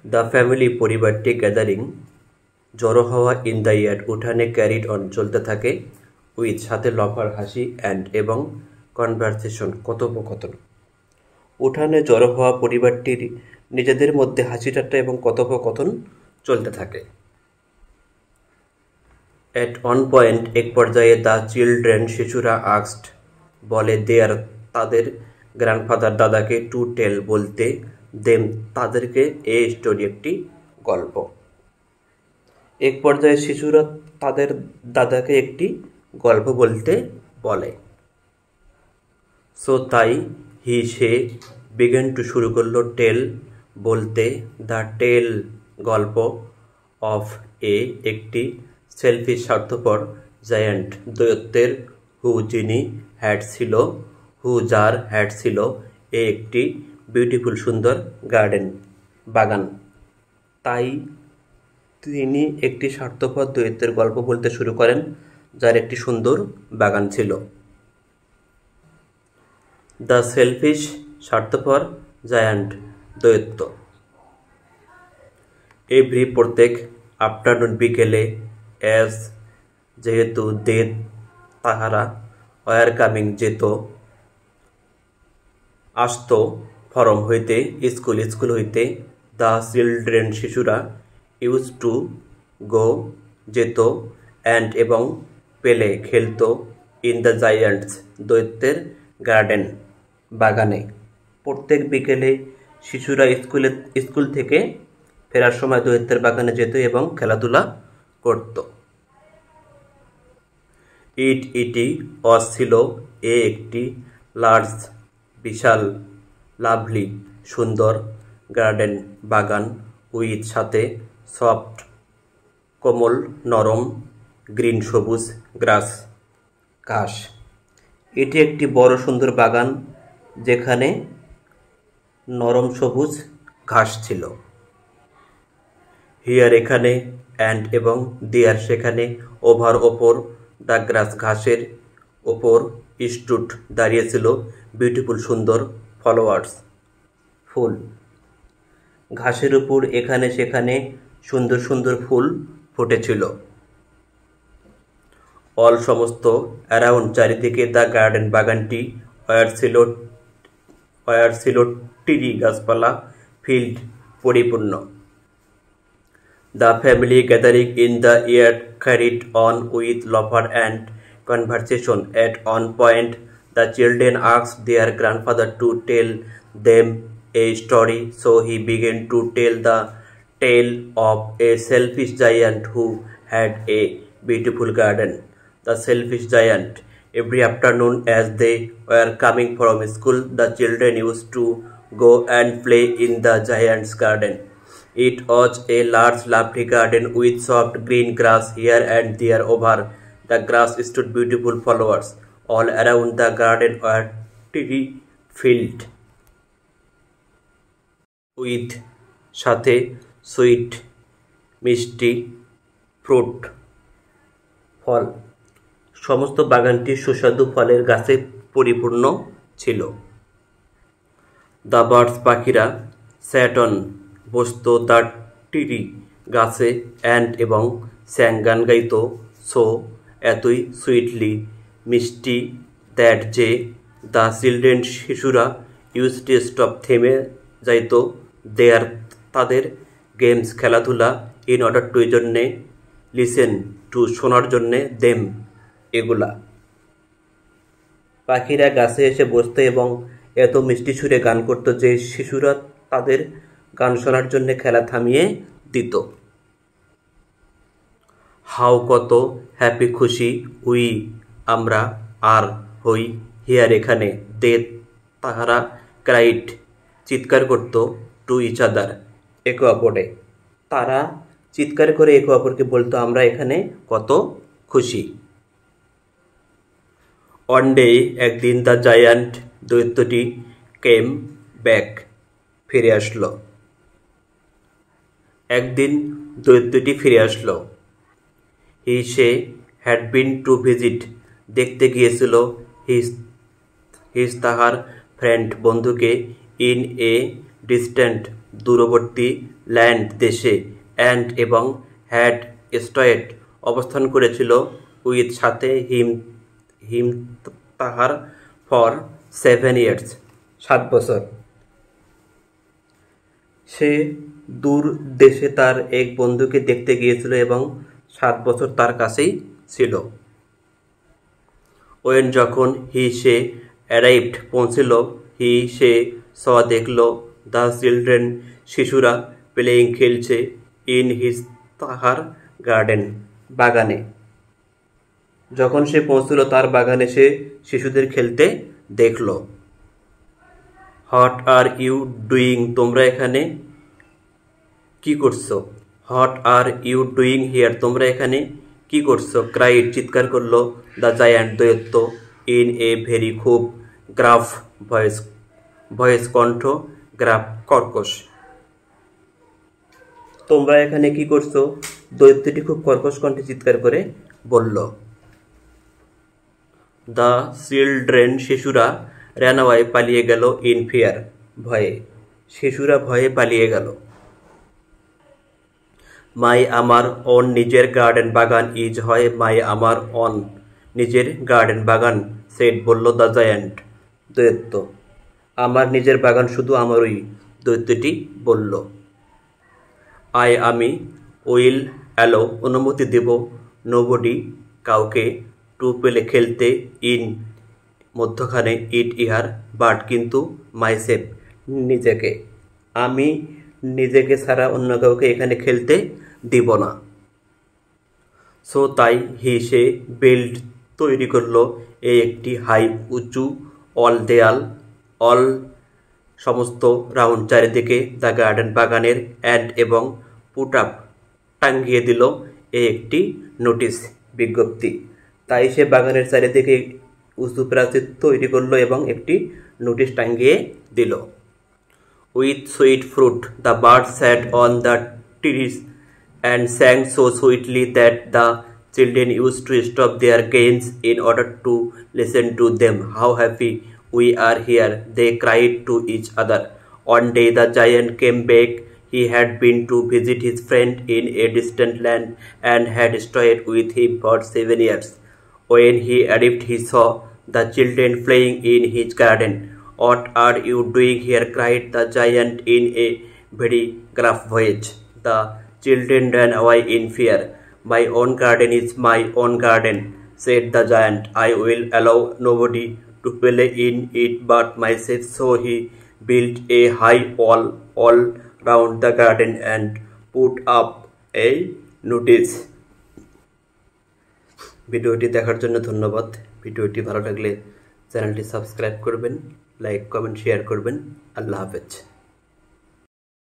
The family পরিবারটি gathering জড়ো হওয়া ইন দ্য ইয়ার্ড উঠানে ক্যারিড অন চলতে থাকে উইথ সাথে লফার হাসি অ্যান্ড এবং কনভারসেশন কথোপকথন। উঠানে জড়ো হওয়া পরিবারটির নিজেদের মধ্যে হাসি ঠাট্টা এবং কথোপকথন চলতে থাকে। এট অন পয়েন্ট এক পর্যায়ে দ্য চিলড্রেন শিশুরা আস্কড বলে দেয়ার তাদের গ্র্যান্ডফাদার দাদাকে টু টেল বলতে দেম তাদেরকে এ স্টোরি একটি গল্প। এক পর্যায়ে শিশুরা তাদের দাদাকে একটি গল্প বলতে বলে। সো তাই সে বিগেন টু শুরু করলো টেল বলতে দ্য টেল গল্প অফ একটি সেলফিশ স্বার্থপর জায়ান্ট দৈত্যের যিনি হ্যাড ছিল যার হ্যাড ছিল একটি বিউটিফুল সুন্দর গার্ডেন বাগান। তাই তিনি একটি স্বার্থপর দৈত্যের গল্প বলতে শুরু করেন যার একটি সুন্দর বাগান ছিল। দ্য সেলফিশ স্বার্থপর জায়ান্ট দৈত্য। এভরি প্রত্যেক আফটারনুন বিকেলে অ্যাজ যেহেতু দে তাহারা ওয়ার কামিং যেত আসত ফরম হইতে স্কুল হইতে দ্য চিলড্রেন শিশুরা ইউজ টু গো যেত অ্যান্ড এবং পেলে খেলত ইন দ্য জায়ান্টস দৈত্যের গার্ডেন বাগানে। প্রত্যেক বিকেলে শিশুরা স্কুল থেকে ফেরার সময় দৈত্যের বাগানে যেত এবং খেলাধুলা করত। ইটি ছিল একটি লার্জ বিশাল লাভলি সুন্দর গার্ডেন বাগান উইথ সাথে সফট কোমল নরম গ্রিন সবুজ গ্রাস ঘাস। এটি একটি বড় সুন্দর বাগান যেখানে নরম সবুজ ঘাস ছিল। হিয়ার এখানে অ্যান্ড এবং দেয়ার সেখানে ওভার ওপর দ্য গ্রাস ঘাসের ওপর স্টুড দাঁড়িয়েছিল বিউটিফুল সুন্দর ফ্লাওয়ার্স ফুল। ঘাসের উপর এখানে সেখানে সুন্দর সুন্দর ফুল ফুটেছিল। অল সমস্ত অ্যারাউন্ড চারিদিকে দ্য গার্ডেন বাগানটি ওয়ার ছিল টিরি গাছপালা ফিল্ড পরিপূর্ণ। The family gathering in the yard carried on with laughter and conversation at one point the children asked their grandfather to tell them a story so he began to tell the tale of a selfish giant who had a beautiful garden. The selfish giant. Every afternoon as they were coming from school, the children used to go and play in the giant's garden. It was a large lovely garden with soft green grass here and there over. The grass stood beautiful flowers. All around the garden were tree filled with সাথে sweet মিষ্টি fruit ফল। সমস্ত বাগানটি সুস্বাদু ফলের গাছে পরিপূর্ণ ছিল। The birds পাখিরা স্যাটন বসত দ্য টিরি গাছে অ্যান্ড এবং স্যাং গান গাইত সো এতই সুইটলি মিষ্টি দ্যাট যে দ্য চিলড্রেন শিশুরা ইউজ টু স্টপ থেমে যাইত দেয়ার তাদের গেমস খেলাধুলা ইন অর্ডার টু জন্যে লিসেন টু শোনার জন্যে দেম এগুলা। পাখিরা গাছে এসে বসত এবং এত মিষ্টি সুরে গান করত যে শিশুরা তাদের গান শোনার জন্য খেলা থামিয়ে দিত। হাউ কত হ্যাপি খুশি উই আমরা আর হই হিয়ার এখানে দে তাহারা ক্রাইড চিৎকার করত টু ইচ আদার একে অপরে। তারা চিৎকার করে একে অপরকে বলতো আমরা এখানে কত খুশি। ওয়ান ডে একদিন দ্য জায়ান্ট দৈত্যটি কেম ব্যাক ফিরে আসলো। একদিন দৈত্যটি ফিরে আসলো। সে হ্যাড বিন টু ভিজিট দেখতে গিয়েছিল হিজ তাহার ফ্রেন্ড বন্ধুকে ইন এ ডিস্ট্যান্ট দূরবর্তী ল্যান্ড দেশে অ্যান্ড এবং হ্যাড স্টয়েড অবস্থান করেছিল উইথ সাথে হিম তাহার ফর 7 years 7 বছর। সে দূর দেশে তার এক বন্ধুকে দেখতে গিয়েছিল এবং 7 বছর তার কাছেই ছিল। ওয়েন যখন সে অ্যারাইভড পৌঁছিল সে দেখল দ্য চিলড্রেন শিশুরা প্লেয়িং খেলছে ইন তাহার গার্ডেন বাগানে। যখন সে পৌঁছল তার বাগানে সে শিশুদের খেলতে দেখল। হোয়াট আর ইউ ডুইং তোমরা এখানে কি করছো? What are you doing here তোমরা এখানে কি করছো? ক্রাইড চিৎকার করলো দ্য জায়ান্ট দৈত্য ইন এ ভেরি খুব গ্রাফ ভয়েস কণ্ঠ গ্রাফ কর্কশ। তোমরা এখানে কি করছো? দৈত্যটি খুব কর্কশ কণ্ঠে চিৎকার করে বলল। দ্য চিলড্রেন শিশুরা র্যান অ্যাওয়ে পালিয়ে গেল ইন ফিয়ার ভয়ে। শিশুরা ভয়ে পালিয়ে গেল। মাই আমার অন নিজের গার্ডেন বাগান ইজ হয় মাই আমার অন নিজের গার্ডেন বাগান সেট বলল দ্য জায়ান্ট দৈত্য। আমার নিজের বাগান শুধু আমারই দৈত্যটি বলল। আমি উইল অ্যালো অনুমতি দেব নোবডি কাউকে টু পেলে খেলতে ইন মধ্যখানে ইট ইহার বাট কিন্তু মাইসেফ নিজেকে। আমি নিজেকে ছাড়া অন্য কাউকে এখানে খেলতে দিব না। সো তাই সে বিল্ড তৈরি করলো একটি হাই উঁচু অল দেয়াল অল সমস্ত রাউন্ড চারিদিকে দ্য গার্ডেন বাগানের অ্যাড এবং পুট আপ টাঙ্গিয়ে দিল একটি নোটিশ বিজ্ঞপ্তি। তাই সে বাগানের চারিদিকে উঁচু প্রাচীর তৈরি করলো এবং একটি নোটিশ টাঙ্গিয়ে দিল। With sweet fruit the bird sat on the trees and sang so sweetly that the children used to stop their games in order to listen to them. How happy we are here, they cried to each other. One day the giant came back. He had been to visit his friend in a distant land and had stayed with him for 7 years. When he arrived, he saw the children playing in his garden. What are you doing here? Cried the giant in a very gruff voice. The children ran away in fear. My own garden is my own garden, said the giant. I will allow nobody to play in it but myself. So he built a high wall all round the garden and put up a notice. ভিডিওটি দেখার জন্য ধন্যবাদ। ভিডিওটি ভালো লাগলে চ্যানেলটি subscribe করবেন, like comment share করবেন। আল্লাহ হাফেজ।